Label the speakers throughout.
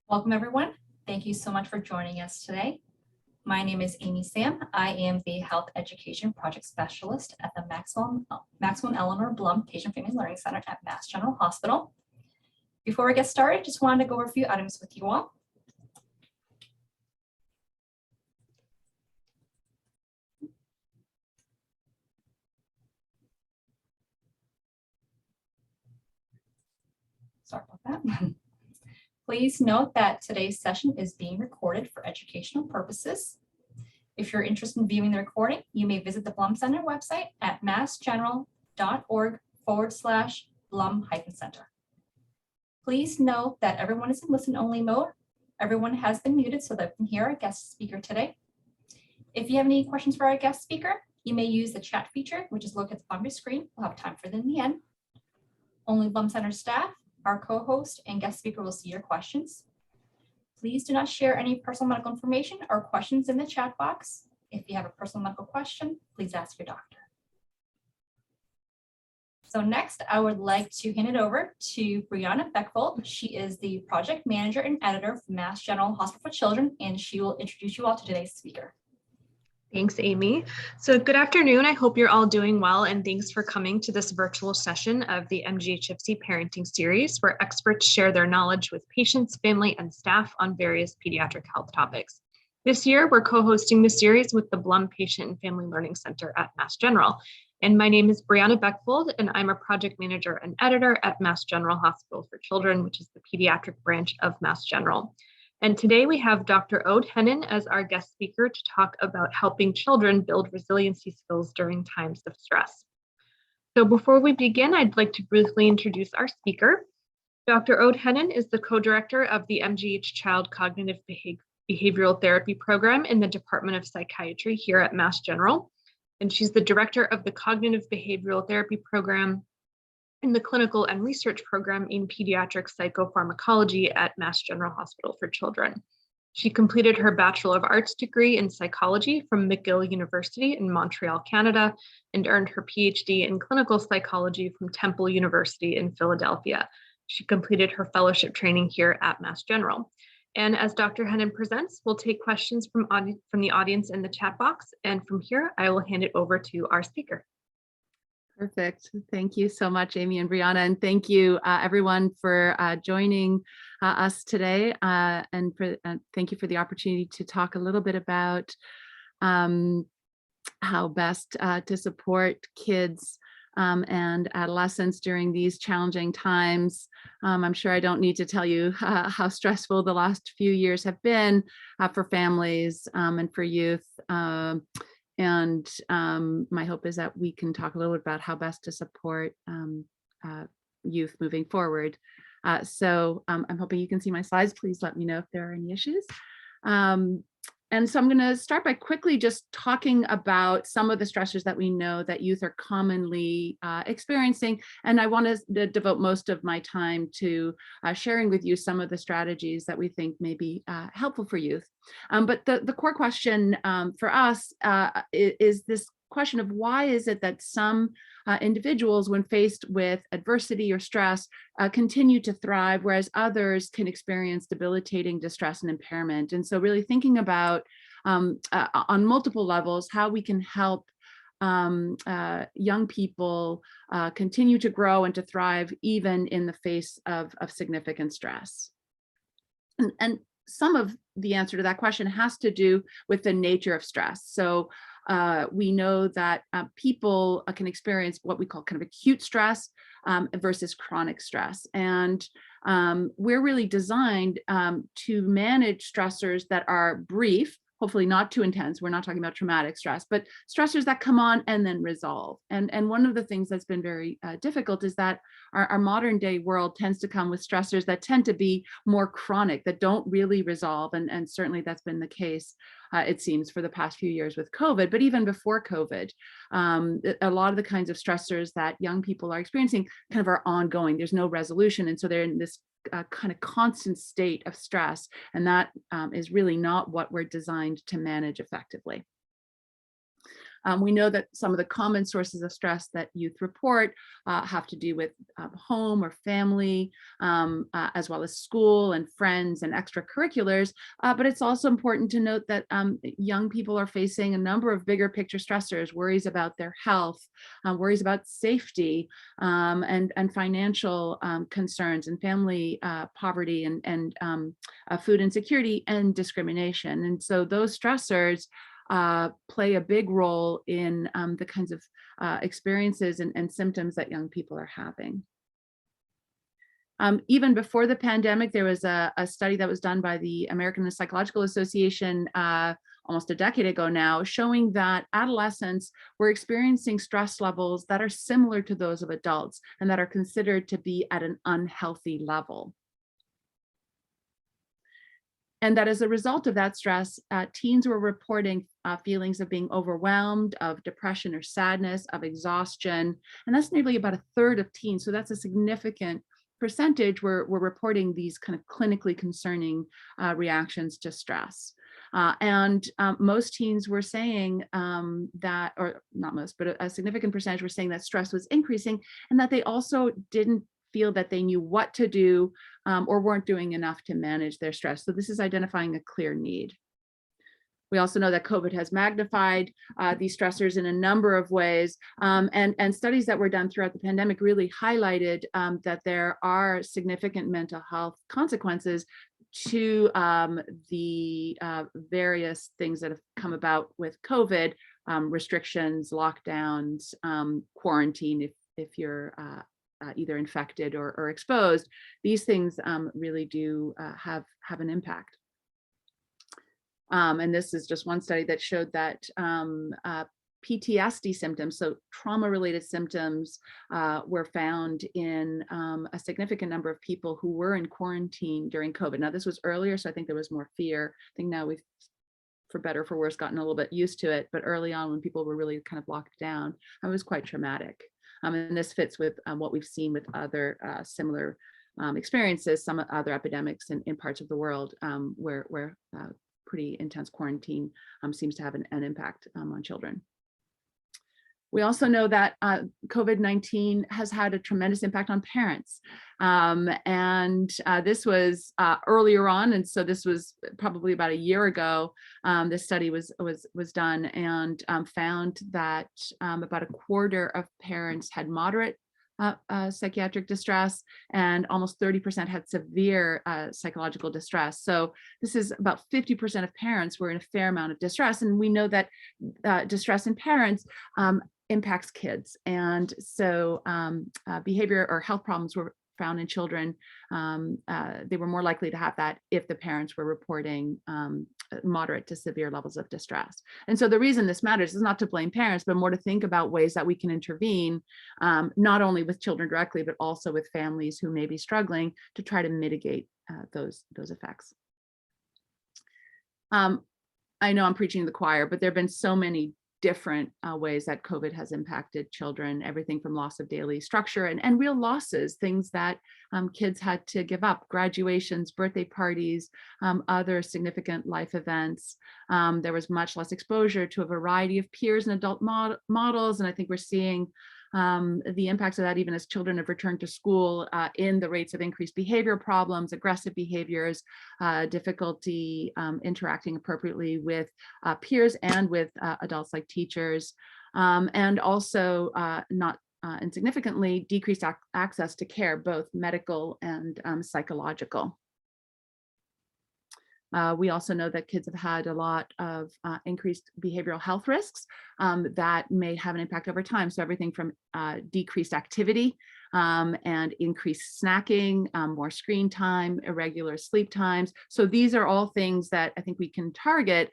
Speaker 1: Welcome, everyone. Thank you so much for joining us today. My name is Amy Sam. I am the Health Education Project Specialist at the Maximum Eleanor Blum Patient Family Learning Center at Mass General Hospital. Before we get started, just wanted to go over a few items with you all. Sorry about that. Please note that today's session is being recorded for educational purposes. If you're interested in viewing the recording, you may visit the Blum Center website at massgeneral.org/Blum-Center. Please note that everyone is in listen-only mode. Everyone has been muted so that we can hear our guest speaker today. If you have any questions for our guest speaker, you may use the chat feature, which is located on your screen. We'll have time for them in the end. Only Blum Center staff, our co-host, and guest speaker will see your questions. Please do not share any personal medical information or questions in the chat box. If you have a personal medical question, please ask your doctor. So next, I would like to hand it over to Brianna Beckfold. She is the project manager and editor for Mass General Hospital for Children, and she will introduce you all to today's speaker.
Speaker 2: Thanks, Amy. So good afternoon. I hope you're all doing well, and thanks for coming to this virtual session of the MGHfC Parenting Series, where experts share their knowledge with patients, family, and staff on various pediatric health topics. This year, we're co-hosting the series with the Blum Patient and Family Learning Center at Mass General. And my name is Brianna Beckfold, and I'm a project manager and editor at Mass General Hospital for Children, which is the pediatric branch of Mass General. And today we have Dr. Aude Henin as our guest speaker to talk about helping children build resiliency skills during times of stress. So before we begin, I'd like to briefly introduce our speaker. Dr. Aude Henin is the co-director of the MGH Child Cognitive Behavioral Therapy Program in the Department of Psychiatry here at Mass General. And she's the director of the Cognitive Behavioral Therapy Program in the Clinical and Research Program in Pediatric Psychopharmacology at Mass General Hospital for Children. She completed her Bachelor of Arts degree in psychology from McGill University in Montreal, Canada, and earned her PhD in clinical psychology from Temple University in Philadelphia. She completed her fellowship training here at Mass General. And as Dr. Henin presents, we'll take questions from the audience in the chat box. And from here, I will hand it over to our speaker.
Speaker 3: Perfect. Thank you so much, Amy and Brianna, and thank you everyone for joining us today, and thank you for the opportunity to talk a little bit about how best to support kids and adolescents during these challenging times. I'm sure I don't need to tell you how stressful the last few years have been for families and for youth. And my hope is that we can talk a little bit about how best to support youth moving forward. So I'm hoping you can see my slides. Please let me know if there are any issues. And so I'm going to start by quickly just talking about some of the stressors that we know that youth are commonly experiencing. And I want to devote most of my time to sharing with you some of the strategies that we think may be helpful for youth. But the core question for us is this question of why is it that some individuals, when faced with adversity or stress, continue to thrive, whereas others can experience debilitating distress and impairment. And so really thinking about on multiple levels, how we can help young people continue to grow and to thrive even in the face of significant stress. And some of the answer to that question has to do with the nature of stress. So we know that people can experience what we call kind of acute stress versus chronic stress. And we're really designed to manage stressors that are brief, hopefully not too intense. We're not talking about traumatic stress, but stressors that come on and then resolve. And one of the things that's been very difficult is that our modern day world tends to come with stressors that tend to be more chronic, that don't really resolve. And certainly that's been the case, it seems, for the past few years with COVID, but even before COVID, a lot of the kinds of stressors that young people are experiencing kind of are ongoing. There's no resolution. And so they're in this kind of constant state of stress. And that is really not what we're designed to manage effectively. We know that some of the common sources of stress that youth report have to do with home or family, as well as school and friends and extracurriculars. But it's also important to note that young people are facing a number of bigger picture stressors, worries about their health, worries about safety, and financial concerns, and family poverty, and food insecurity and discrimination. And so those stressors play a big role in the kinds of experiences and symptoms that young people are having. Even before the pandemic, there was a study that was done by the American Psychological Association almost a decade ago now, showing that adolescents were experiencing stress levels that are similar to those of adults and that are considered to be at an unhealthy level. And that as a result of that stress, teens were reporting feelings of being overwhelmed, of depression or sadness, of exhaustion. And that's nearly about a third of teens. So that's a significant percentage were reporting these kind of clinically concerning reactions to stress. And most teens were saying that, or not most, but a significant percentage were saying that stress was increasing, and that they also didn't feel that they knew what to do or weren't doing enough to manage their stress. So this is identifying a clear need. We also know that COVID has magnified these stressors in a number of ways, and studies that were done throughout the pandemic really highlighted that there are significant mental health consequences to the various things that have come about with COVID, restrictions, lockdowns, quarantine if you're either infected or exposed. These things really do have an impact. And this is just one study that showed that PTSD symptoms, so trauma-related symptoms, were found in a significant number of people who were in quarantine during COVID. Now, this was earlier, so I think there was more fear. I think now we've, for better or for worse, gotten a little bit used to it. But early on, when people were really kind of locked down, it was quite traumatic. And this fits with what we've seen with other similar experiences, some other epidemics in parts of the world where pretty intense quarantine seems to have an impact on children. We also know that COVID-19 has had a tremendous impact on parents. And this was earlier on, and so this was probably about a year ago. This study was done and found that about a quarter of parents had moderate psychiatric distress, and almost 30% had severe psychological distress. So this is about 50% of parents were in a fair amount of distress. And we know that distress in parents impacts kids. And so behavior or health problems were found in children. They were more likely to have that if the parents were reporting moderate to severe levels of distress. And so the reason this matters is not to blame parents, but more to think about ways that we can intervene, not only with children directly, but also with families who may be struggling, to try to mitigate those effects. I know I'm preaching to the choir, but there have been so many different ways that COVID has impacted children, everything from loss of daily structure and real losses, things that kids had to give up, graduations, birthday parties, other significant life events. There was much less exposure to a variety of peers and adult models, and I think we're seeing the impacts of that even as children have returned to school in the rates of increased behavior problems, aggressive behaviors, difficulty interacting appropriately with peers and with adults like teachers, and also not insignificantly decreased access to care, both medical and psychological. We also know that kids have had a lot of increased behavioral health risks that may have an impact over time. So everything from decreased activity and increased snacking, more screen time, irregular sleep times. So these are all things that I think we can target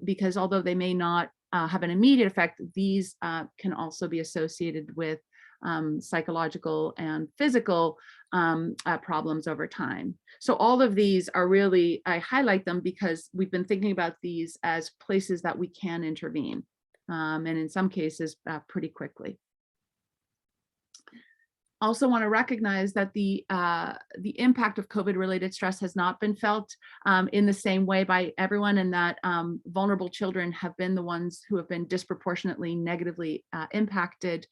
Speaker 3: because although they may not have an immediate effect, these can also be associated with psychological and physical problems over time. So all of these are really, I highlight them because we've been thinking about these as places that we can intervene, and in some cases pretty quickly. Also want to recognize that the impact of COVID-related stress has not been felt in the same way by everyone, and that vulnerable children have been the ones who have been disproportionately negatively impacted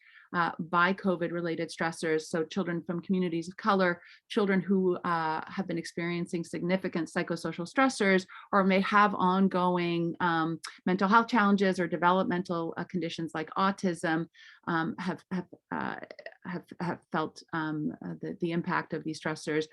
Speaker 3: by COVID-related stressors. So children from communities of color, children who have been experiencing significant psychosocial stressors or may have ongoing mental health challenges or developmental conditions like autism have felt the impact of these stressors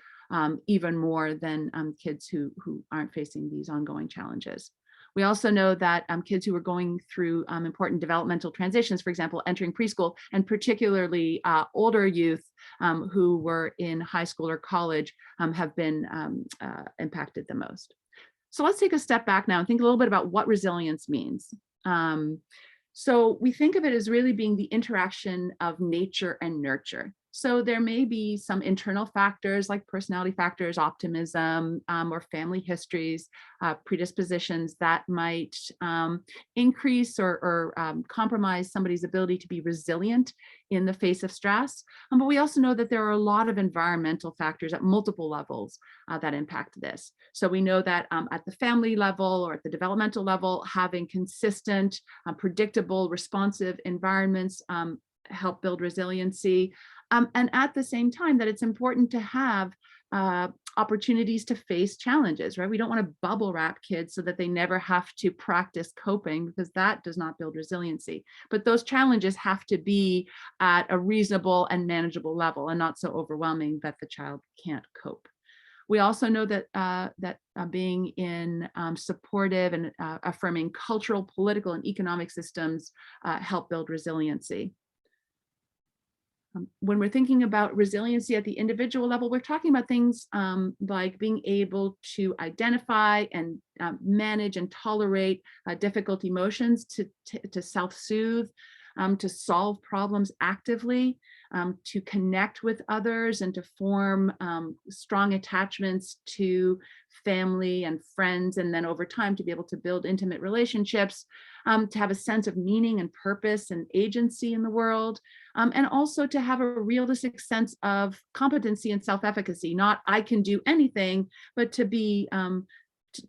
Speaker 3: even more than kids who aren't facing these ongoing challenges. We also know that kids who are going through important developmental transitions, for example, entering preschool, and particularly older youth who were in high school or college have been impacted the most. So let's take a step back now and think a little bit about what resilience means. So we think of it as really being the interaction of nature and nurture. So there may be some internal factors like personality factors, optimism, or family histories, predispositions that might increase or compromise somebody's ability to be resilient in the face of stress. But we also know that there are a lot of environmental factors at multiple levels that impact this. So we know that at the family level or at the developmental level, having consistent, predictable, responsive environments help build resiliency. And at the same time that it's important to have opportunities to face challenges, right? We don't want to bubble wrap kids so that they never have to practice coping, because that does not build resiliency. But those challenges have to be at a reasonable and manageable level and not so overwhelming that the child can't cope. We also know that being in supportive and affirming cultural, political, and economic systems help build resiliency. When we're thinking about resiliency at the individual level, we're talking about things like being able to identify and manage and tolerate difficult emotions, to self-soothe, to solve problems actively, to connect with others, and to form strong attachments to family and friends, and then over time to be able to build intimate relationships, to have a sense of meaning and purpose and agency in the world, and also to have a realistic sense of competency and self-efficacy, not I can do anything, but to be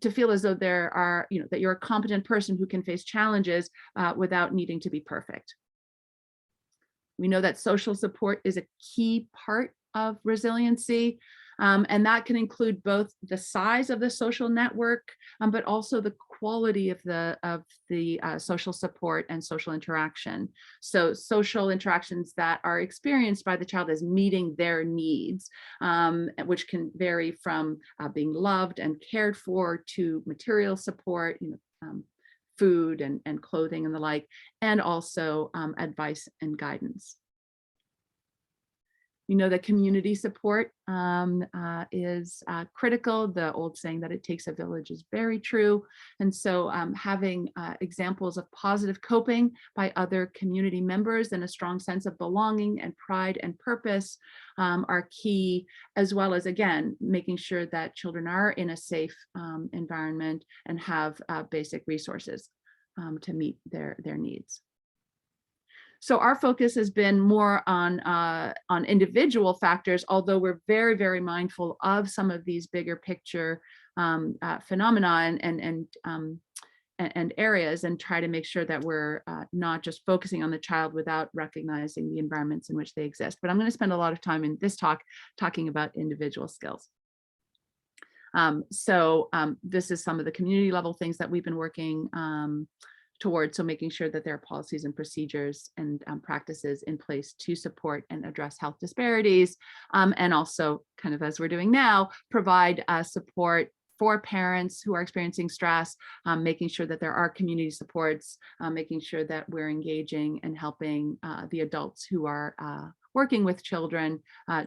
Speaker 3: to feel as though there are, that you're a competent person who can face challenges without needing to be perfect. We know that social support is a key part of resiliency, and that can include both the size of the social network, but also the quality of the social support and social interaction. So social interactions that are experienced by the child as meeting their needs, which can vary from being loved and cared for to material support, food and clothing and the like, and also advice and guidance. We know that community support is critical. The old saying that it takes a village is very true. And so having examples of positive coping by other community members and a strong sense of belonging and pride and purpose are key, as well as, again, making sure that children are in a safe environment and have basic resources to meet their needs. So our focus has been more on individual factors, although we're very, very mindful of some of these bigger picture phenomena and areas, and try to make sure that we're not just focusing on the child without recognizing the environments in which they exist. But I'm going to spend a lot of time in this talk talking about individual skills. This is some of the community level things that we've been working towards, so making sure that there are policies and procedures and practices in place to support and address health disparities, and also, kind of as we're doing now, provide support for parents who are experiencing stress, making sure that there are community supports, making sure that we're engaging and helping the adults who are working with children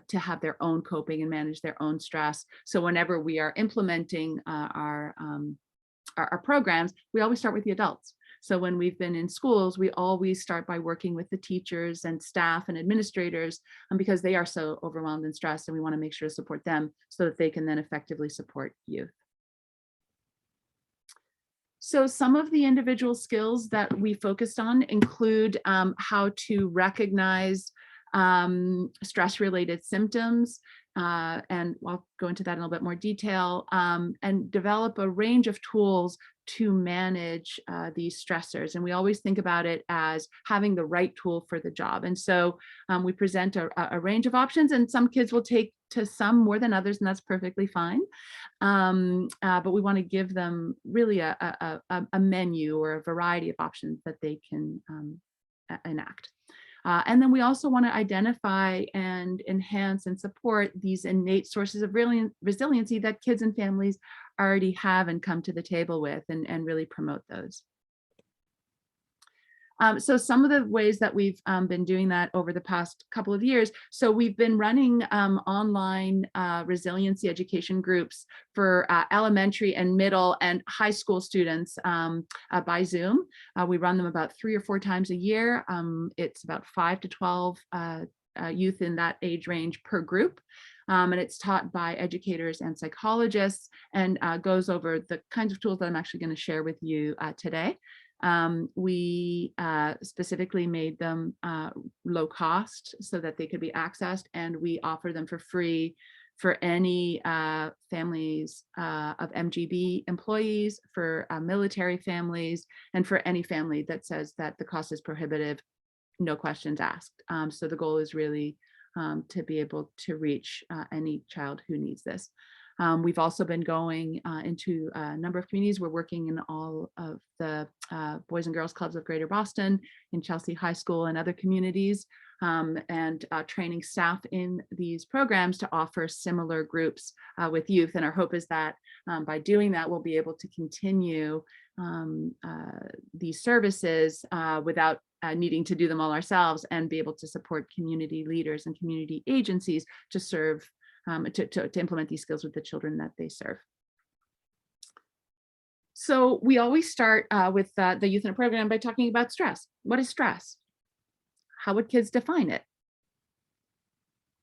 Speaker 3: to have their own coping and manage their own stress. So whenever we are implementing our programs, we always start with the adults. So when we've been in schools, we always start by working with the teachers and staff and administrators, because they are so overwhelmed and stressed, and we want to make sure to support them so that they can then effectively support youth. So some of the individual skills that we focused on include how to recognize stress-related symptoms, and I'll go into that in a little bit more detail, and develop a range of tools to manage these stressors. And we always think about it as having the right tool for the job. And so we present a range of options, and some kids will take to some more than others, and that's perfectly fine. But we want to give them really a menu or a variety of options that they can enact. And then we also want to identify and enhance and support these innate sources of resiliency that kids and families already have and come to the table with, and really promote those. So some of the ways that we've been doing that over the past couple of years. So we've been running online resiliency education groups for elementary and middle and high school students by Zoom. We run them about 3 or 4 times a year. It's about 5 to 12 youth in that age range per group. And it's taught by educators and psychologists, and goes over the kinds of tools that I'm actually going to share with you today. We specifically made them low cost so that they could be accessed, and we offer them for free for any families of MGB employees, for military families, and for any family that says that the cost is prohibitive, no questions asked. So the goal is really to be able to reach any child who needs this. We've also been going into a number of communities. We're working in all of the Boys and Girls Clubs of Greater Boston, in Chelsea High School and other communities, and training staff in these programs to offer similar groups with youth. And our hope is that by doing that, we'll be able to continue these services without needing to do them all ourselves, and be able to support community leaders and community agencies to serve to implement these skills with the children that they serve. So we always start with the youth in a program by talking about stress. What is stress? How would kids define it?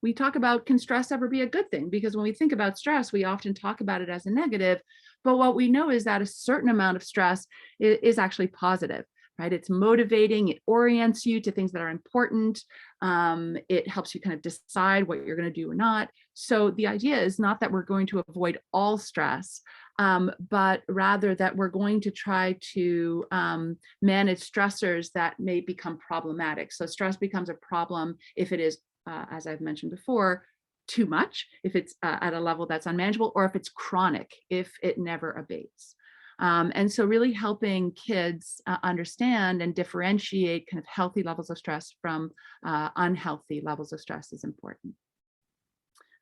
Speaker 3: We talk about, can stress ever be a good thing? Because when we think about stress, we often talk about it as a negative, but what we know is that a certain amount of stress is actually positive. Right? It's motivating, it orients you to things that are important. It helps you kind of decide what you're going to do or not. So the idea is not that we're going to avoid all stress, but rather that we're going to try to manage stressors that may become problematic. So stress becomes a problem if it is, as I've mentioned before, too much, if it's at a level that's unmanageable, or if it's chronic, if it never abates. And so really helping kids understand and differentiate kind of healthy levels of stress from unhealthy levels of stress is important.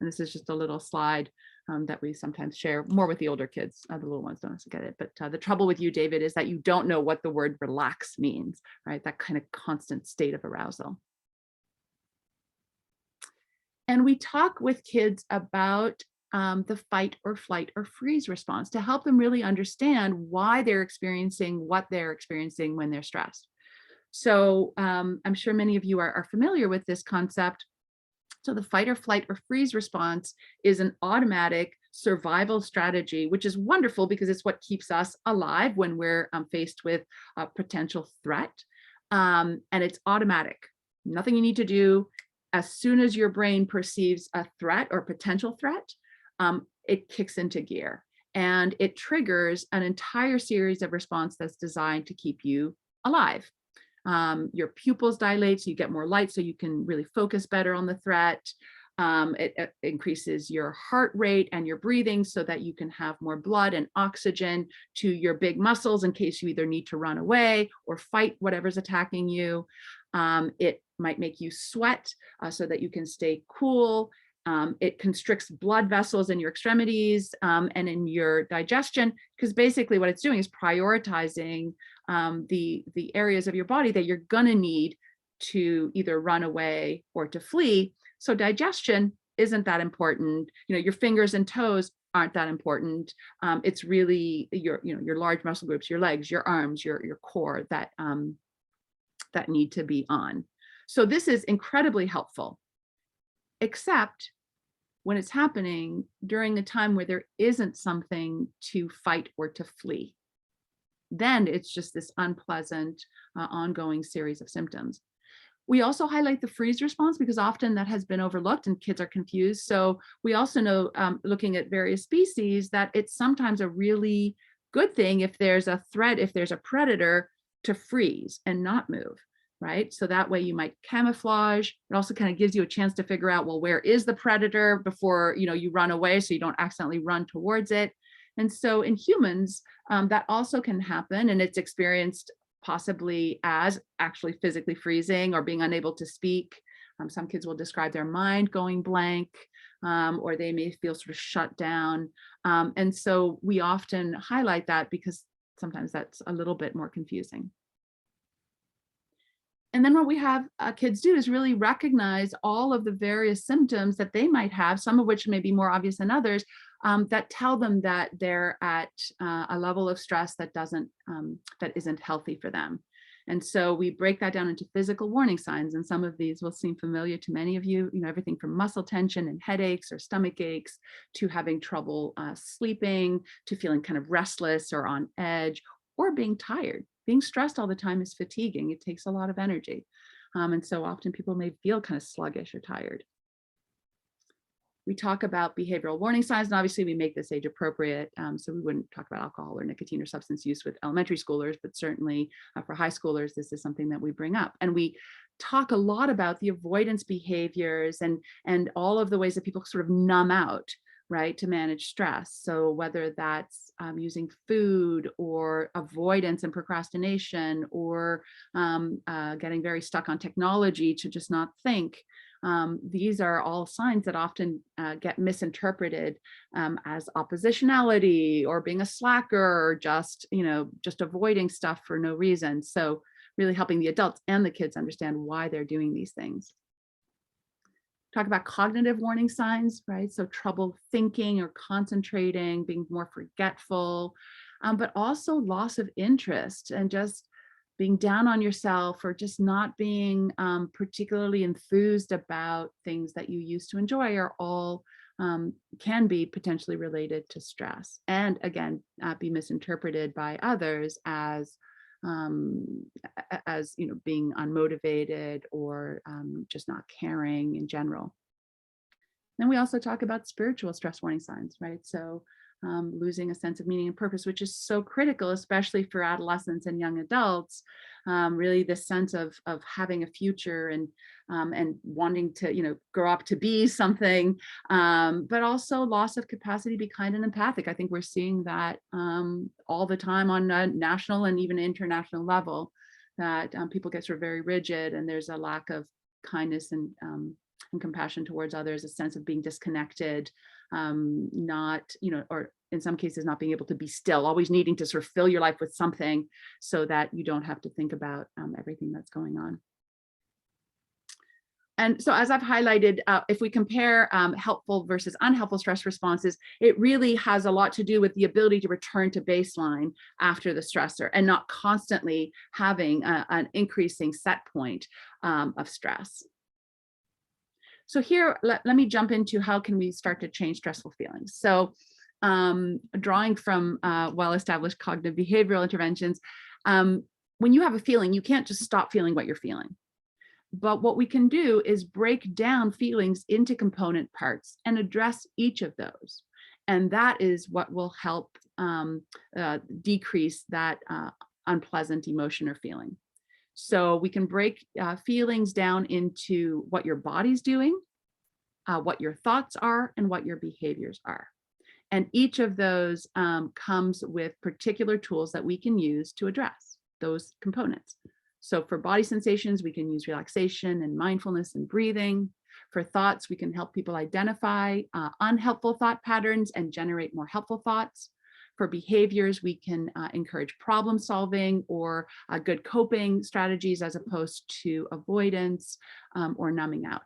Speaker 3: And this is just a little slide that we sometimes share more with the older kids. The little ones don't get it. But the trouble with you, David, is that you don't know what the word relax means, right? That kind of constant state of arousal. And we talk with kids about the fight or flight or freeze response to help them really understand why they're experiencing what they're experiencing when they're stressed. So I'm sure many of you are familiar with this concept. So the fight or flight or freeze response is an automatic survival strategy, which is wonderful because it's what keeps us alive when we're faced with a potential threat. And it's automatic. Nothing you need to do. As soon as your brain perceives a threat or potential threat, it kicks into gear, and it triggers an entire series of responses that's designed to keep you alive. Your pupils dilate, so you get more light, so you can really focus better on the threat. It increases your heart rate and your breathing so that you can have more blood and oxygen to your big muscles in case you either need to run away or fight whatever's attacking you. It might make you sweat so that you can stay cool. It constricts blood vessels in your extremities and in your digestion, because basically what it's doing is prioritizing the areas of your body that you're gonna need to either run away or to flee. So digestion isn't that important. You know, your fingers and toes aren't that important. It's really your large muscle groups, your legs, your arms, your core that that need to be on. So this is incredibly helpful, except when it's happening during a time where there isn't something to fight or to flee. Then it's just this unpleasant, ongoing series of symptoms. We also highlight the freeze response because often that has been overlooked and kids are confused. So we also know, looking at various species, that it's sometimes a really good thing if there's a threat, if there's a predator, to freeze and not move, right? So that way you might camouflage. It also kind of gives you a chance to figure out, well, where is the predator before, you run away, so you don't accidentally run towards it. And so in humans, that also can happen, and it's experienced possibly as actually physically freezing or being unable to speak. Some kids will describe their mind going blank, or they may feel sort of shut down. And so we often highlight that because sometimes that's a little bit more confusing. And then what we have kids do is really recognize all of the various symptoms that they might have, some of which may be more obvious than others, that tell them that they're at a level of stress that isn't healthy for them. And so we break that down into physical warning signs, and some of these will seem familiar to many of you. Everything from muscle tension and headaches or stomach aches, to having trouble sleeping, to feeling kind of restless or on edge, or being tired. Being stressed all the time is fatiguing. It takes a lot of energy. And so often people may feel kind of sluggish or tired. We talk about behavioral warning signs, and obviously we make this age appropriate. So we wouldn't talk about alcohol or nicotine or substance use with elementary schoolers, but certainly for high schoolers, this is something that we bring up. And we talk a lot about the avoidance behaviors and all of the ways that people sort of numb out, right, to manage stress. So whether that's using food or avoidance and procrastination, or getting very stuck on technology to just not think. These are all signs that often get misinterpreted as oppositionality or being a slacker, or just avoiding stuff for no reason. So really helping the adults and the kids understand why they're doing these things. Talk about cognitive warning signs, right? So trouble thinking or concentrating, being more forgetful, but also loss of interest and just being down on yourself, or just not being particularly enthused about things that you used to enjoy, are all can be potentially related to stress. And again, be misinterpreted by others as being unmotivated or just not caring in general. Then we also talk about spiritual stress warning signs, right? So losing a sense of meaning and purpose, which is so critical, especially for adolescents and young adults. Really, this sense of having a future and wanting to grow up to be something, but also loss of capacity to be kind and empathic. I think we're seeing that all the time on a national and even international level, that people get sort of very rigid, and there's a lack of kindness and compassion towards others, a sense of being disconnected, or in some cases not being able to be still, always needing to sort of fill your life with something so that you don't have to think about everything that's going on. And so, as I've highlighted, if we compare helpful versus unhelpful stress responses, it really has a lot to do with the ability to return to baseline after the stressor, and not constantly having an increasing set point of stress. So here, let me jump into how can we start to change stressful feelings. So drawing from well-established cognitive behavioral interventions, when you have a feeling, you can't just stop feeling what you're feeling. But what we can do is break down feelings into component parts and address each of those. And that is what will help decrease that unpleasant emotion or feeling. So we can break feelings down into what your body's doing, what your thoughts are, and what your behaviors are. And each of those comes with particular tools that we can use to address those components. So for body sensations, we can use relaxation and mindfulness and breathing. For thoughts, we can help people identify unhelpful thought patterns and generate more helpful thoughts. For behaviors, we can encourage problem solving or good coping strategies, as opposed to avoidance or numbing out.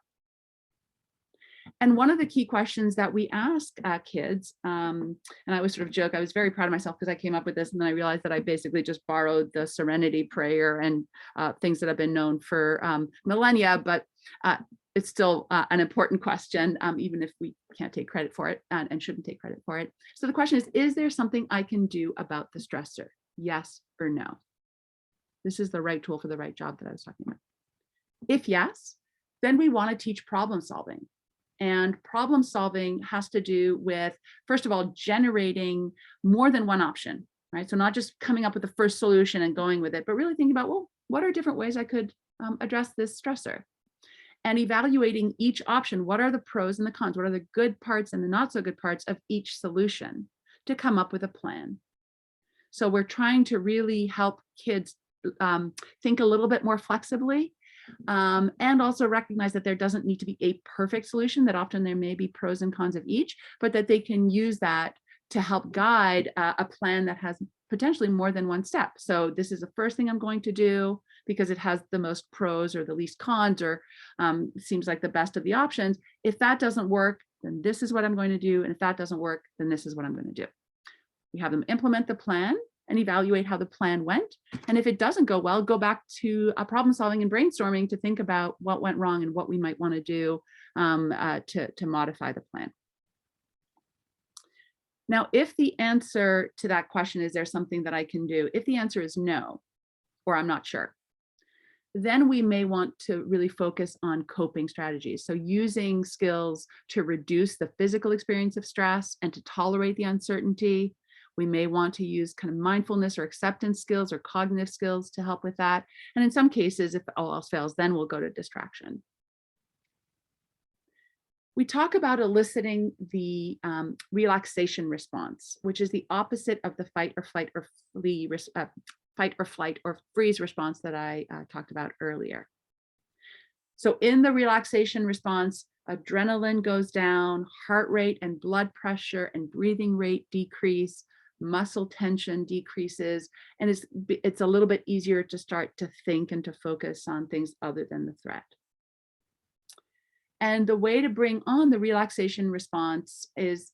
Speaker 3: And one of the key questions that we ask kids, and I always sort of joke, I was very proud of myself because I came up with this, and then I realized that I basically just borrowed the Serenity Prayer and things that have been known for millennia, but it's still an important question, even if we can't take credit for it and shouldn't take credit for it. So the question is there something I can do about the stressor? Yes or no? This is the right tool for the right job that I was talking about. If yes, then we want to teach problem solving. And problem solving has to do with, first of all, generating more than one option, right? So not just coming up with the first solution and going with it, but really thinking about, well, what are different ways I could address this stressor? And evaluating each option. What are the pros and the cons? What are the good parts and the not so good parts of each solution to come up with a plan? So we're trying to really help kids think a little bit more flexibly, and also recognize that there doesn't need to be a perfect solution, that often there may be pros and cons of each, but that they can use that to help guide a plan that has potentially more than one step. So this is the first thing I'm going to do because it has the most pros or the least cons, or seems like the best of the options. If that doesn't work, then this is what I'm going to do. And if that doesn't work, then this is what I'm going to do. We have them implement the plan and evaluate how the plan went. And if it doesn't go well, go back to problem solving and brainstorming to think about what went wrong and what we might want to do to modify the plan. Now, if the answer to that question is there something that I can do? If the answer is no, or I'm not sure, then we may want to really focus on coping strategies. So using skills to reduce the physical experience of stress and to tolerate the uncertainty. We may want to use kind of mindfulness or acceptance skills or cognitive skills to help with that. And in some cases, if all else fails, then we'll go to distraction. We talk about eliciting the relaxation response, which is the opposite of the fight or flight or flee, fight or flight or freeze response that I talked about earlier. So in the relaxation response, adrenaline goes down, heart rate and blood pressure and breathing rate decrease, muscle tension decreases, and it's a little bit easier to start to think and to focus on things other than the threat. And the way to bring on the relaxation response is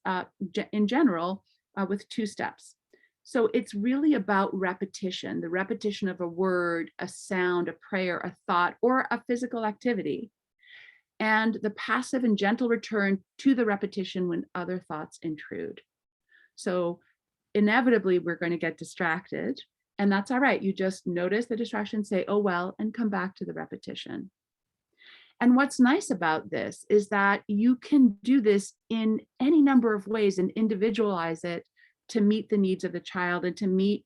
Speaker 3: in general with 2 steps. So it's really about repetition, the repetition of a word, a sound, a prayer, a thought, or a physical activity, and the passive and gentle return to the repetition when other thoughts intrude. So inevitably, we're going to get distracted, and that's all right. You just notice the distraction, say, oh, well, and come back to the repetition. And what's nice about this is that you can do this in any number of ways and individualize it to meet the needs of the child and to meet,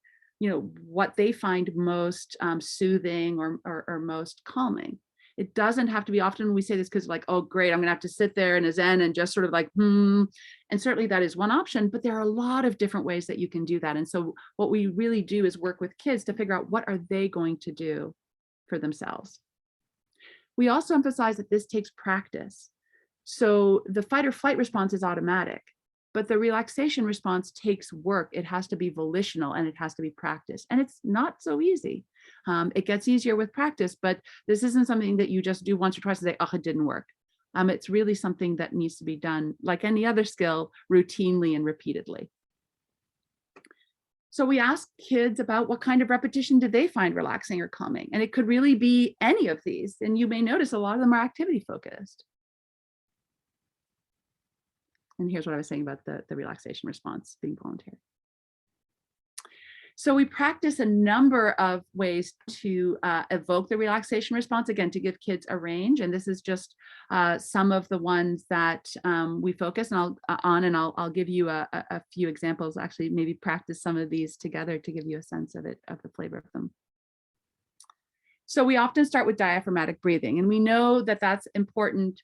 Speaker 3: what they find most soothing or most calming. It doesn't have to be, often we say this because like, oh, great, I'm gonna have to sit there in a Zen and just sort of like, and certainly that is one option, but there are a lot of different ways that you can do that. And so what we really do is work with kids to figure out what are they going to do for themselves. We also emphasize that this takes practice. So the fight or flight response is automatic, but the relaxation response takes work. It has to be volitional and it has to be practiced. And it's not so easy. It gets easier with practice, but this isn't something that you just do once or twice and say, oh, it didn't work. It's really something that needs to be done, like any other skill, routinely and repeatedly. So we ask kids about what kind of repetition did they find relaxing or calming? And it could really be any of these. And you may notice a lot of them are activity focused. And here's what I was saying about the relaxation response being voluntary. So we practice a number of ways to evoke the relaxation response, again, to give kids a range. And this is just some of the ones that we focus on, and I'll give you a few examples, actually maybe practice some of these together to give you a sense of it, of the flavor of them. So we often start with diaphragmatic breathing, and we know that that's important.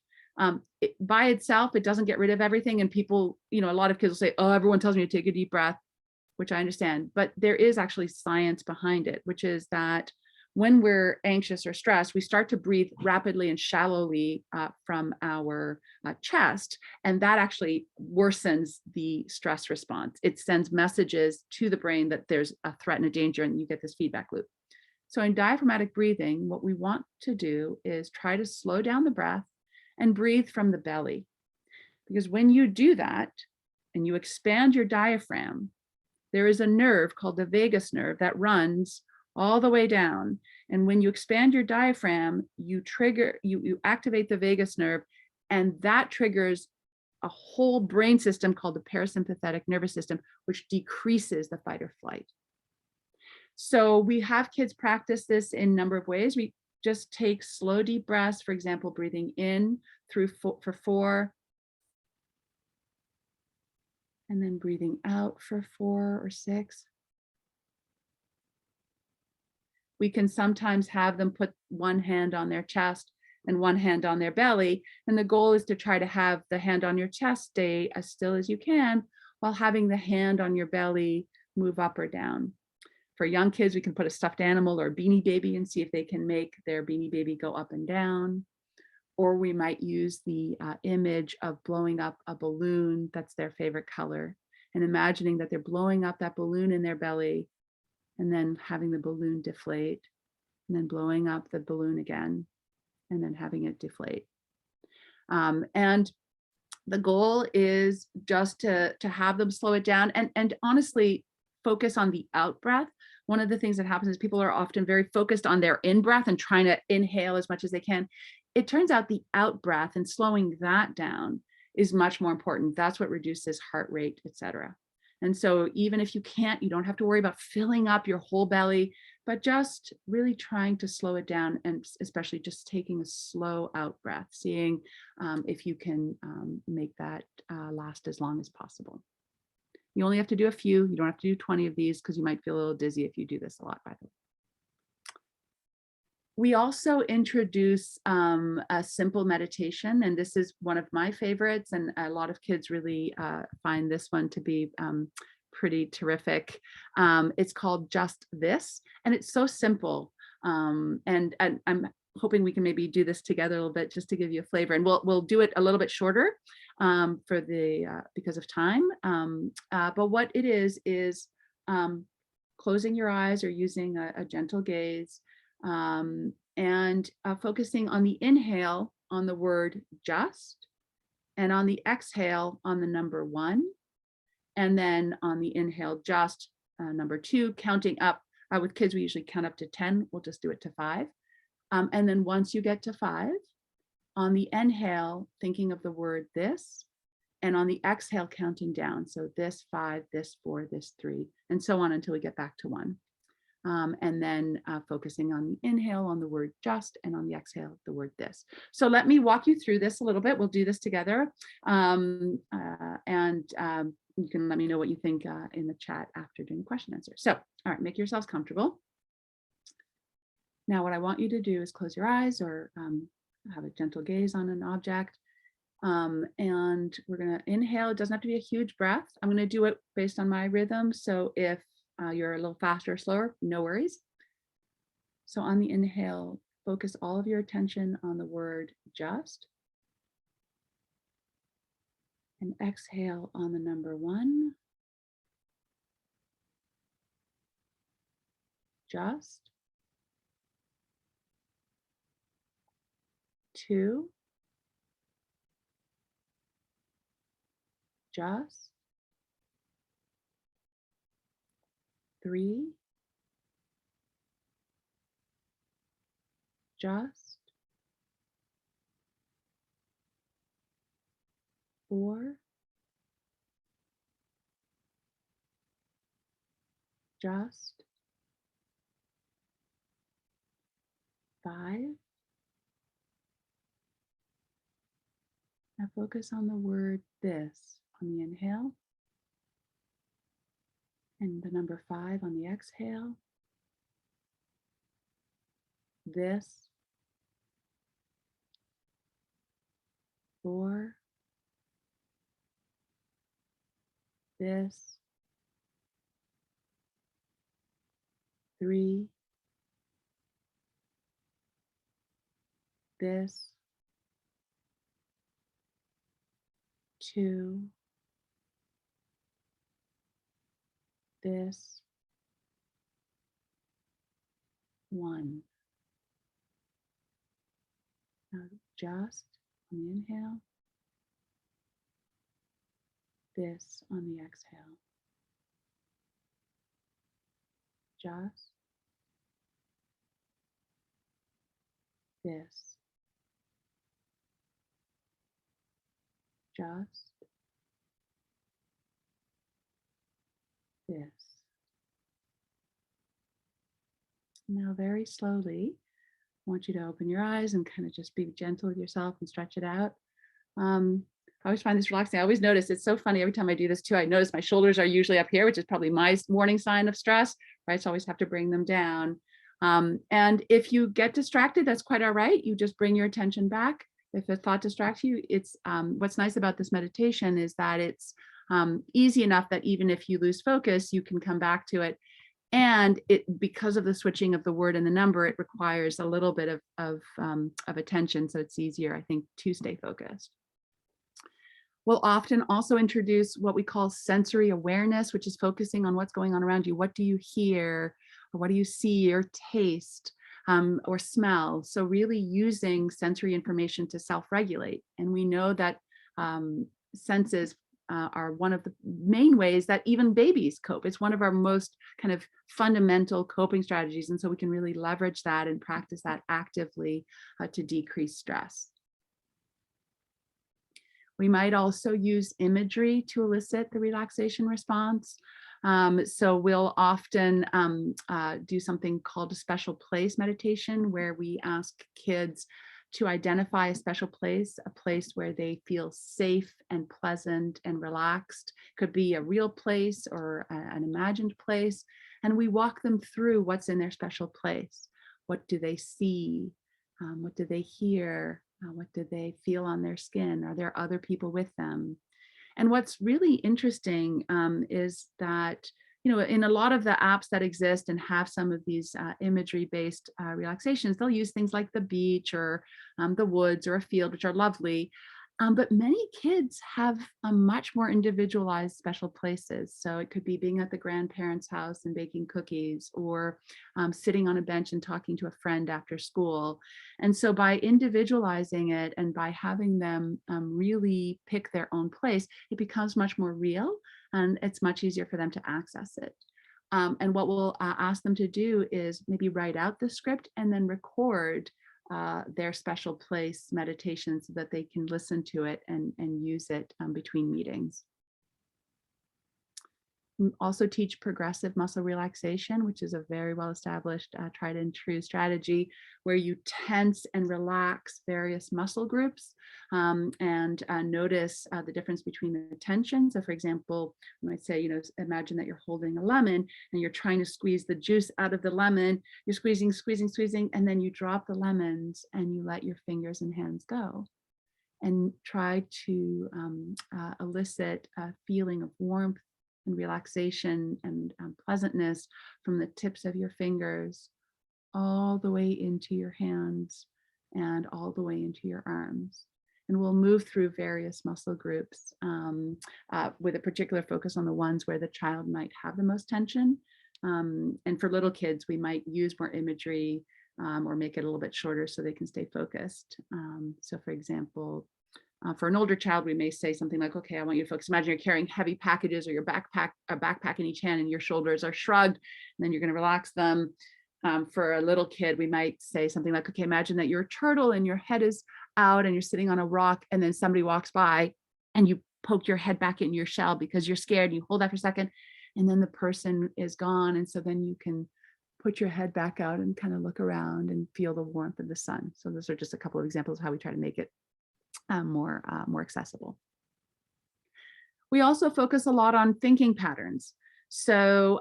Speaker 3: By itself, it doesn't get rid of everything. And people, a lot of kids will say, oh, everyone tells me to take a deep breath, which I understand, but there is actually science behind it, which is that when we're anxious or stressed, we start to breathe rapidly and shallowly from our chest, and that actually worsens the stress response. It sends messages to the brain that there's a threat and a danger, and you get this feedback loop. So in diaphragmatic breathing, what we want to do is try to slow down the breath and breathe from the belly. Because when you do that and you expand your diaphragm, there is a nerve called the vagus nerve that runs all the way down. And when you expand your diaphragm, you activate the vagus nerve, and that triggers a whole brain system called the parasympathetic nervous system, which decreases the fight or flight. So we have kids practice this in a number of ways. just take slow, deep breaths. For example, breathing in through for 4, and then breathing out for 4 or 6. We can sometimes have them put one hand on their chest and one hand on their belly. And the goal is to try to have the hand on your chest stay as still as you can while having the hand on your belly move up or down. For young kids, we can put a stuffed animal or a beanie baby and see if they can make their beanie baby go up and down. Or we might use the image of blowing up a balloon that's their favorite color and imagining that they're blowing up that balloon in their belly and then having the balloon deflate and then blowing up the balloon again and then having it deflate. And the goal is just to have them slow it down and honestly focus on the out breath. One of the things that happens is people are often very focused on their in breath and trying to inhale as much as they can. It turns out the out breath and slowing that down is much more important. That's what reduces heart rate, etc. And so even if you can't, you don't have to worry about filling up your whole belly, but just really trying to slow it down, and especially just taking a slow out breath, seeing if you can make that last as long as possible. You only have to do a few. You don't have to do 20 of these because you might feel a little dizzy if you do this a lot, by the way. We also introduce a simple meditation, and this is one of my favorites, and a lot of kids really find this one to be pretty terrific. It's called Just This, and it's so simple. And I'm hoping we can maybe do this together a little bit just to give you a flavor, and we'll do it a little bit shorter for the because of time. But what it is closing your eyes or using a gentle gaze. And focusing on the inhale on the word just, and on the exhale on the number 1, and then on the inhale just number 2, counting up. With kids, we usually count up to 10. We'll just do it to 5. And then once you get to 5, on the inhale, thinking of the word this, and on the exhale, counting down. So this 5, this 4, this 3, and so on until we get back to 1. And then focusing on the inhale on the word just, and on the exhale, the word this. So let me walk you through this a little bit. We'll do this together. And you can let me know what you think in the chat after doing question answer. So, all right, make yourselves comfortable. Now, what I want you to do is close your eyes or have a gentle gaze on an object. And we're gonna inhale. It doesn't have to be a huge breath. I'm gonna do it based on my rhythm. So if you're a little faster or slower, no worries. So on the inhale, focus all of your attention on the word just. And exhale on the number 1. Just. 2. Just. 3. Just. 4. Just. 5. Now focus on the word this on the inhale, and the number 5 on the exhale. This. 4. This. 3. This. 2. This. 1. Now just on the inhale. This on the exhale. Just. This. Just. This. Now very slowly, want you to open your eyes and kind of just be gentle with yourself and stretch it out. I always find this relaxing. I always notice it's so funny every time I do this too. I notice my shoulders are usually up here, which is probably my warning sign of stress, right? So I always have to bring them down. And if you get distracted, that's quite all right. You just bring your attention back. If a thought distracts you, it's what's nice about this meditation is that it's easy enough that even if you lose focus, you can come back to it. And because of the switching of the word and the number, it requires a little bit of attention. So it's easier, I think, to stay focused. We'll often also introduce what we call sensory awareness, which is focusing on what's going on around you. What do you hear, or what do you see or taste or smell? So really using sensory information to self-regulate. And we know that senses are one of the main ways that even babies cope. It's one of our most kind of fundamental coping strategies. And so we can really leverage that and practice that actively to decrease stress. We might also use imagery to elicit the relaxation response. So we'll often do something called a special place meditation, where we ask kids to identify a special place, a place where they feel safe and pleasant and relaxed. Could be a real place or an imagined place. And we walk them through what's in their special place. What do they see? What do they hear? What do they feel on their skin? Are there other people with them? And what's really interesting is that, in a lot of the apps that exist and have some of these imagery-based relaxations, they'll use things like the beach or the woods or a field, which are lovely. But many kids have much more individualized special places. So it could be being at the grandparents' house and baking cookies, or sitting on a bench and talking to a friend after school. And so by individualizing it and by having them really pick their own place, it becomes much more real, and it's much easier for them to access it. And what we'll ask them to do is maybe write out the script and then record their special place meditation so that they can listen to it and use it between meetings. We also teach progressive muscle relaxation, which is a very well-established tried and true strategy where you tense and relax various muscle groups and notice the difference between the tension. So for example, you might say, imagine that you're holding a lemon and you're trying to squeeze the juice out of the lemon. You're squeezing, and then you drop the lemons and you let your fingers and hands go. And try to elicit a feeling of warmth and relaxation and pleasantness from the tips of your fingers all the way into your hands and all the way into your arms. And we'll move through various muscle groups with a particular focus on the ones where the child might have the most tension. And for little kids, we might use more imagery or make it a little bit shorter so they can stay focused. So for example, for an older child, we may say something like, okay, I want you to focus. Imagine you're carrying heavy packages or your backpack in each hand and your shoulders are shrugged, and then you're going to relax them. For a little kid, we might say something like, okay, imagine that you're a turtle and your head is out and you're sitting on a rock, and then somebody walks by and you poke your head back in your shell because you're scared, and you hold that for a second, and then the person is gone. And so then you can put your head back out and kind of look around and feel the warmth of the sun. So those are just a couple of examples of how we try to make it more accessible. We also focus a lot on thinking patterns. So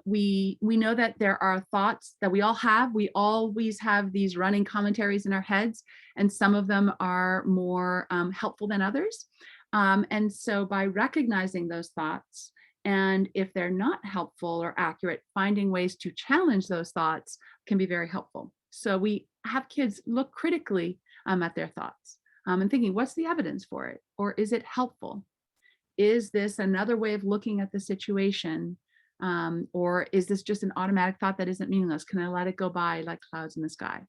Speaker 3: we know that there are thoughts that we all have. We always have these running commentaries in our heads, and some of them are more helpful than others. And so by recognizing those thoughts, and if they're not helpful or accurate, finding ways to challenge those thoughts can be very helpful. So we have kids look critically at their thoughts. And thinking, what's the evidence for it? Or is it helpful? Is this another way of looking at the situation? Or is this just an automatic thought that isn't meaningless? Can I let it go by like clouds in the sky?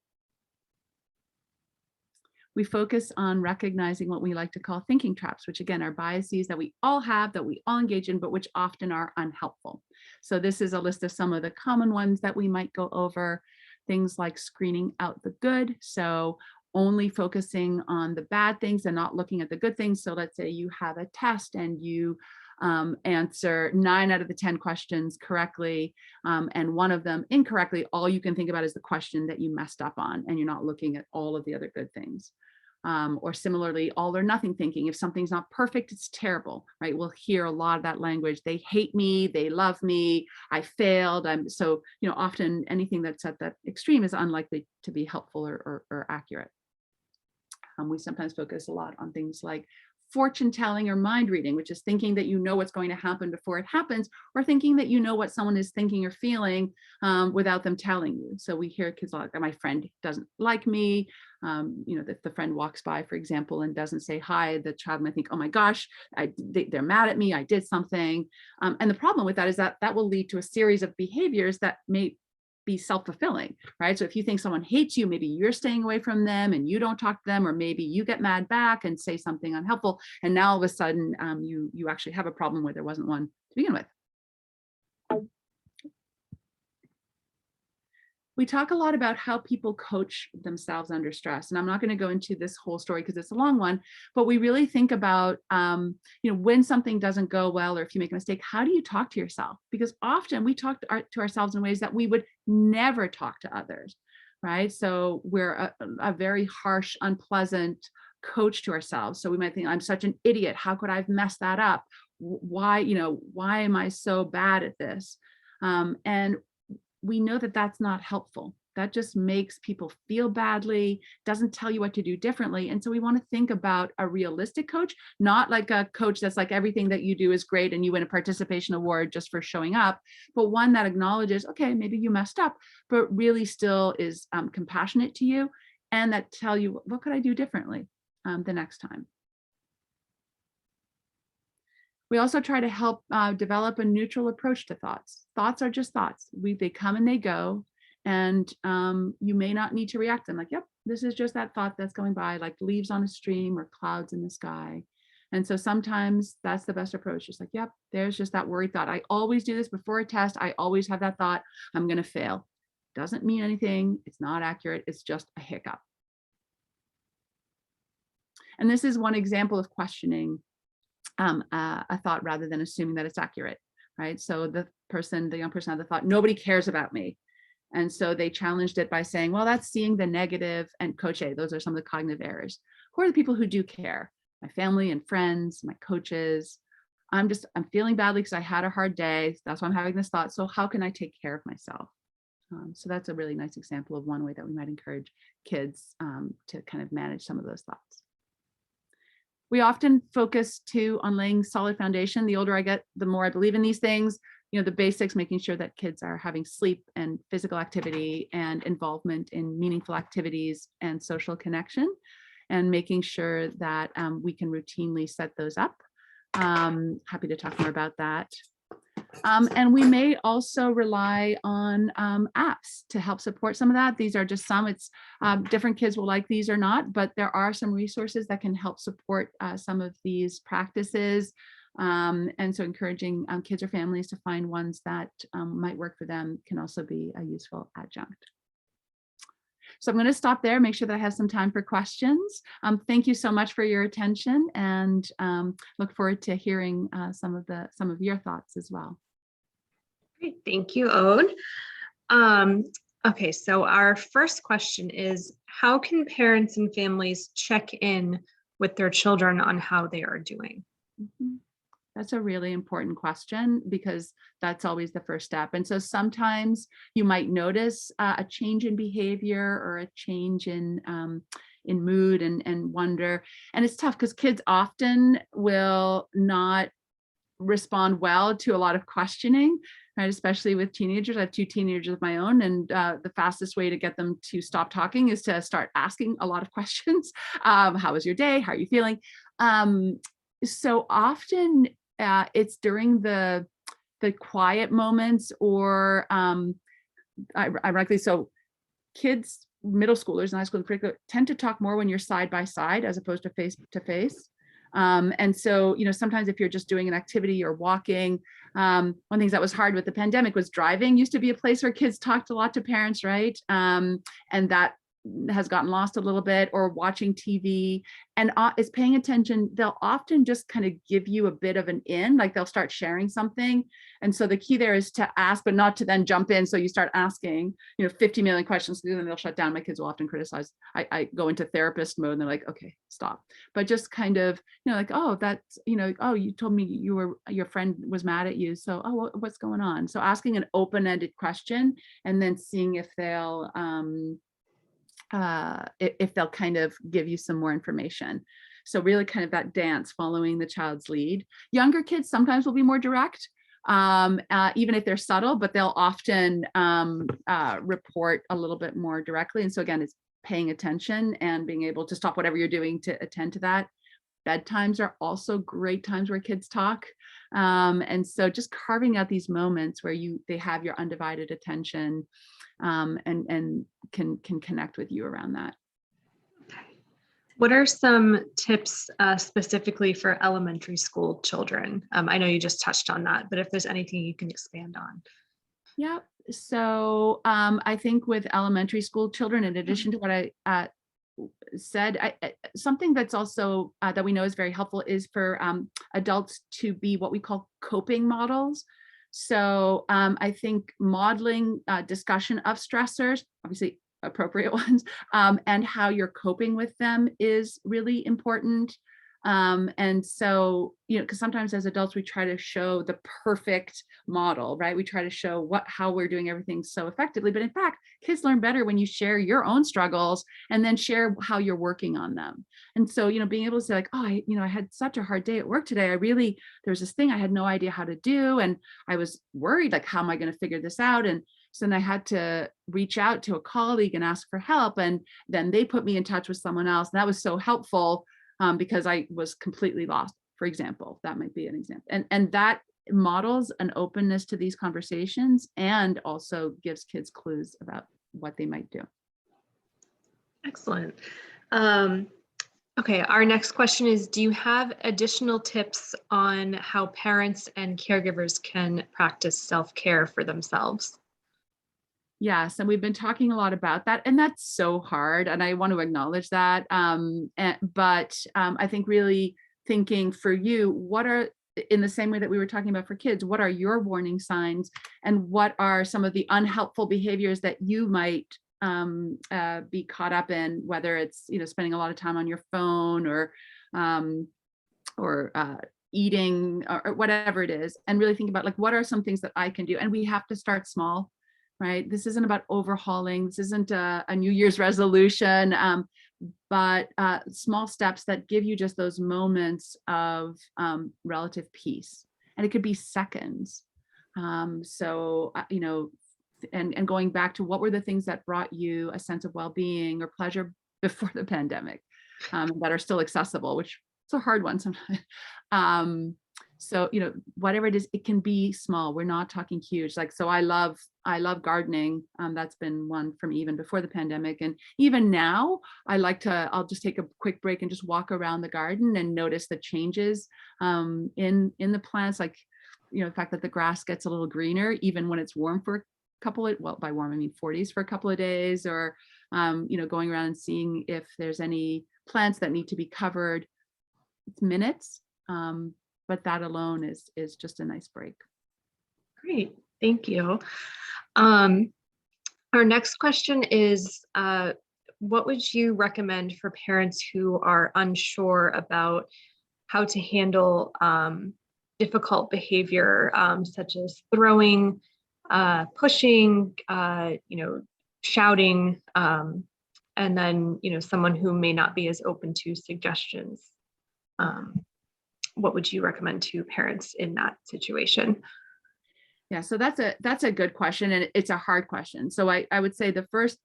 Speaker 3: We focus on recognizing what we like to call thinking traps, which again are biases that we all have, that we all engage in, but which often are unhelpful. So this is a list of some of the common ones that we might go over. Things like screening out the good. So only focusing on the bad things and not looking at the good things. So let's say you have a test and you answer 9 out of the 10 questions correctly, and one of them incorrectly. All you can think about is the question that you messed up on, and you're not looking at all of the other good things. Or similarly, all or nothing thinking. If something's not perfect, it's terrible, right? We'll hear a lot of that language. They hate me, they love me, I failed. So, often anything that's at that extreme is unlikely to be helpful or accurate. We sometimes focus a lot on things like fortune telling or mind reading, which is thinking that you know what's going to happen before it happens, or thinking that you know what someone is thinking or feeling without them telling you. So we hear kids like, my friend doesn't like me. If the friend walks by, for example, and doesn't say hi, the child might think, oh my gosh, they're mad at me, I did something. And the problem with that is that will lead to a series of behaviors that may be self-fulfilling, right? So if you think someone hates you, maybe you're staying away from them and you don't talk to them, or maybe you get mad back and say something unhelpful. And now all of a sudden you actually have a problem where there wasn't one to begin with. We talk a lot about how people coach themselves under stress. And I'm not going to go into this whole story because it's a long one, but we really think about, when something doesn't go well, or if you make a mistake, how do you talk to yourself? Because often we talk to ourselves in ways that we would never talk to others, right? So we're a very harsh, unpleasant coach to ourselves. So we might think, I'm such an idiot. How could I have messed that up? Why am I so bad at this? And we know that that's not helpful. That just makes people feel badly, doesn't tell you what to do differently. And so we want to think about a realistic coach, not like a coach that's like everything that you do is great and you win a participation award just for showing up, but one that acknowledges, okay, maybe you messed up, but really still is compassionate to you, and that tell you, what could I do differently the next time? We also try to help develop a neutral approach to thoughts. Thoughts are just thoughts. They come and they go, and you may not need to react to them. Like, yep, this is just that thought that's going by, like leaves on a stream or clouds in the sky. And so sometimes that's the best approach. Just like, yep, there's just that worried thought. I always do this before a test. I always have that thought, I'm going to fail. Doesn't mean anything. It's not accurate. It's just a hiccup. And this is one example of questioning a thought rather than assuming that it's accurate, right? So the young person had the thought, nobody cares about me. And so they challenged it by saying, well, that's seeing the negative and coach A. Those are some of the cognitive errors. Who are the people who do care? My family and friends, my coaches. I'm feeling badly because I had a hard day. That's why I'm having this thought. So how can I take care of myself? So that's a really nice example of one way that we might encourage kids to kind of manage some of those thoughts. We often focus too on laying solid foundation. The older I get, the more I believe in these things. The basics, making sure that kids are having sleep and physical activity and involvement in meaningful activities and social connection, and making sure that we can routinely set those up. Happy to talk more about that. And we may also rely on apps to help support some of that. These are just some. It's different kids will like these or not, but there are some resources that can help support some of these practices. And so encouraging kids or families to find ones that might work for them can also be a useful adjunct. So I'm going to stop there, make sure that I have some time for questions. Thank you so much for your attention, and look forward to hearing some of your thoughts as well.
Speaker 2: Great, thank you, Aude. Okay, so our first question is, how can parents and families check in with their children on how they are doing?
Speaker 3: Mm-hmm. That's a really important question, because that's always the first step. And so sometimes you might notice a change in behavior or a change in mood and wonder. And it's tough because kids often will not respond well to a lot of questioning, right? Especially with teenagers. I have 2 teenagers of my own, and the fastest way to get them to stop talking is to start asking a lot of questions. How was your day? How are you feeling? So often it's during the quiet moments, or ironically, so kids, middle schoolers and high school in particular, tend to talk more when you're side by side as opposed to face to face. And so, sometimes if you're just doing an activity or walking, one of the things that was hard with the pandemic was driving used to be a place where kids talked a lot to parents, right? And that has gotten lost a little bit or watching TV and is paying attention, they'll often just kind of give you a bit of an in, like they'll start sharing something. And so the key there is to ask, but not to then jump in. So you start asking, 50 million questions, and then they'll shut down. My kids will often criticize. I go into therapist mode and they're like, okay, stop. But just kind of, like, oh, that's, oh, you told me your friend was mad at you. So, oh, what's going on? So asking an open-ended question and then seeing if they'll kind of give you some more information. So really kind of that dance, following the child's lead. Younger kids sometimes will be more direct, even if they're subtle, but they'll often report a little bit more directly. And so again, it's paying attention and being able to stop whatever you're doing to attend to that. Bedtimes are also great times where kids talk. And so just carving out these moments where they have your undivided attention, and can connect with you around that.
Speaker 2: What are some tips specifically for elementary school children? I know you just touched on that, but if there's anything you can expand on.
Speaker 3: Yeah, so I think with elementary school children, in addition to what I said, something that's also that we know is very helpful is for adults to be what we call coping models. So I think modeling discussion of stressors, obviously appropriate ones, and how you're coping with them is really important. And so, because sometimes as adults, we try to show the perfect model, right? We try to show how we're doing everything so effectively. But in fact, kids learn better when you share your own struggles and then share how you're working on them. And so, being able to say like, oh, I had such a hard day at work today. There was this thing I had no idea how to do. And I was worried, like, how am I going to figure this out? And so then I had to reach out to a colleague and ask for help. And then they put me in touch with someone else. And that was so helpful. Because I was completely lost, for example. That might be an example. And that models an openness to these conversations and also gives kids clues about what they might do.
Speaker 2: Excellent. Okay, our next question is, do you have additional tips on how parents and caregivers can practice self-care for themselves?
Speaker 3: Yes, and we've been talking a lot about that, and that's so hard, and I want to acknowledge that. But I think really thinking for you, what are, in the same way that we were talking about for kids, what are your warning signs, and what are some of the unhelpful behaviors that you might be caught up in, whether it's spending a lot of time on your phone or eating or whatever it is, and really think about like, what are some things that I can do? And we have to start small. Right? This isn't about overhauling. This isn't a New Year's resolution, but small steps that give you just those moments of relative peace. And it could be seconds. So, and going back to what were the things that brought you a sense of well-being or pleasure before the pandemic, that are still accessible, which is a hard one sometimes. So, whatever it is, it can be small. We're not talking huge. Like, so I love gardening. That's been one from even before the pandemic. And even now, I'll just take a quick break and just walk around the garden and notice the changes in the plants. Like, the fact that the grass gets a little greener, even when it's warm for a couple of, well, by warm, I mean 40s for a couple of days, or, going around and seeing if there's any plants that need to be covered. It's minutes. But that alone is just a nice break.
Speaker 2: Great, thank you. Our next question is, what would you recommend for parents who are unsure about how to handle difficult behavior, such as throwing, pushing, shouting, and then, someone who may not be as open to suggestions? What would you recommend to parents in that situation?
Speaker 3: Yeah, so that's a good question, and it's a hard question. So I would say the first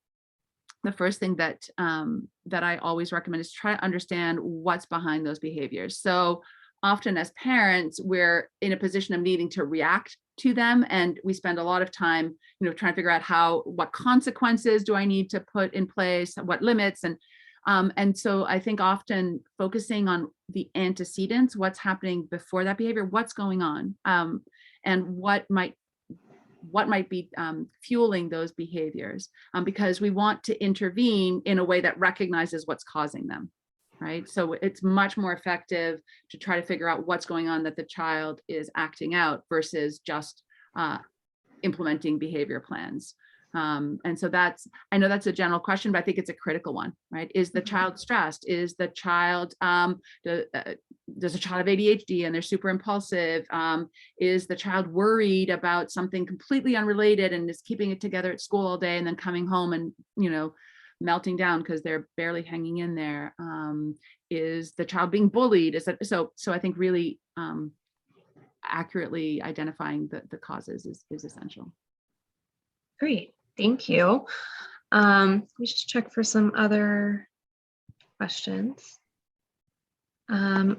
Speaker 3: thing that I always recommend is try to understand what's behind those behaviors. So often as parents, we're in a position of needing to react to them, and we spend a lot of time, trying to figure out what consequences do I need to put in place, what limits, and so I think often focusing on the antecedents, what's happening before that behavior, what's going on, and what might what might be fueling those behaviors, because we want to intervene in a way that recognizes what's causing them, right? So it's much more effective to try to figure out what's going on that the child is acting out versus just implementing behavior plans. And so I know that's a general question, but I think it's a critical one, right? Is the child stressed? Is the child, does a child have ADHD and they're super impulsive? Is the child worried about something completely unrelated and is keeping it together at school all day and then coming home and, melting down because they're barely hanging in there? Is the child being bullied? So I think really accurately identifying the causes is essential.
Speaker 2: Great, thank you. Let me just check for some other questions.
Speaker 3: Oh,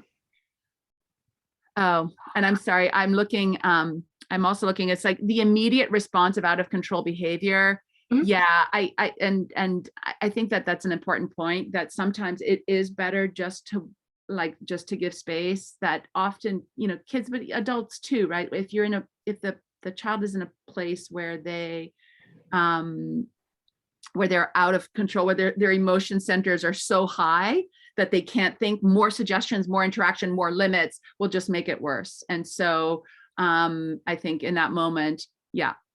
Speaker 3: and I'm sorry, I'm looking, I'm also looking, it's like the immediate response of out of control behavior.
Speaker 2: Mhm.
Speaker 3: Yeah, I think that that's an important point, that sometimes it is better just to give space, that often, kids, but adults too, right? If the child is in a place where they're out of control, where their emotion centers are so high that they can't think, more suggestions, more interaction, more limits will just make it worse. And so I think in that moment,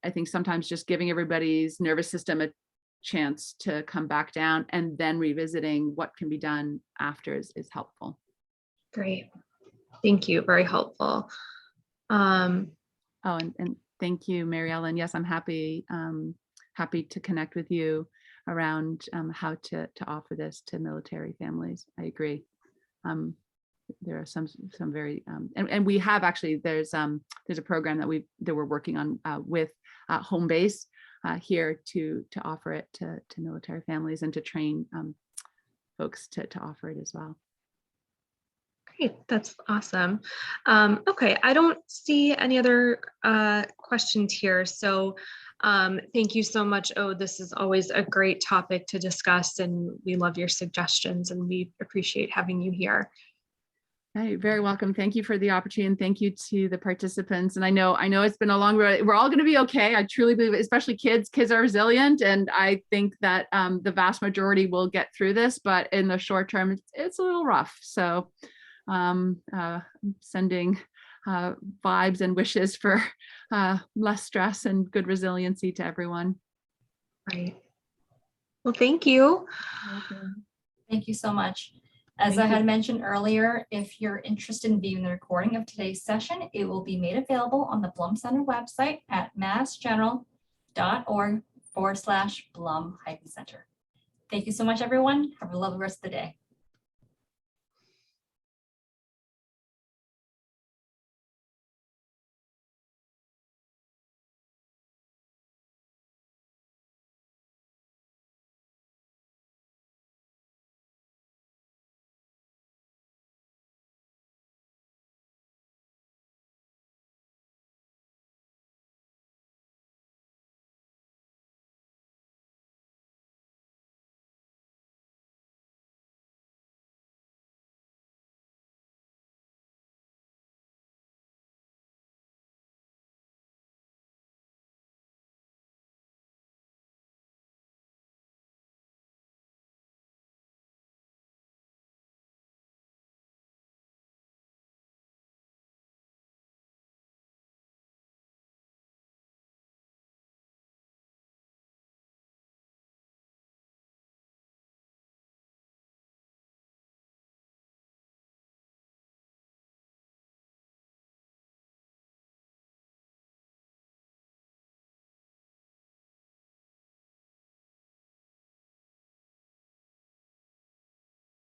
Speaker 3: I think sometimes just giving everybody's nervous system a chance to come back down and then revisiting what can be done after is helpful.
Speaker 2: Great, thank you, very helpful.
Speaker 3: And thank you, Mary Ellen. Yes, I'm happy to connect with you around how to offer this to military families. I agree. There are some very and we have actually, there's a program that we're working on with Home Base here to offer it to military families and to train folks to offer it as well.
Speaker 2: Great, that's awesome. Okay, I don't see any other questions here. So thank you so much, Aude. This is always a great topic to discuss, and we love your suggestions, and we appreciate having you here.
Speaker 3: Hey, very welcome. Thank you for the opportunity, and thank you to the participants. And I know it's been a long road. We're all going to be okay. I truly believe it, especially kids. Kids are resilient, and I think that the vast majority will get through this. But in the short term, it's a little rough. So sending vibes and wishes for less stress and good resiliency to everyone.
Speaker 2: Right. Well, thank you.
Speaker 1: Thank you so much. As I had mentioned earlier, if you're interested in viewing the recording of today's session, it will be made available on the Blum Center website at massgeneral.org/Blum-Center. Thank you so much, everyone. Have a lovely rest of the day.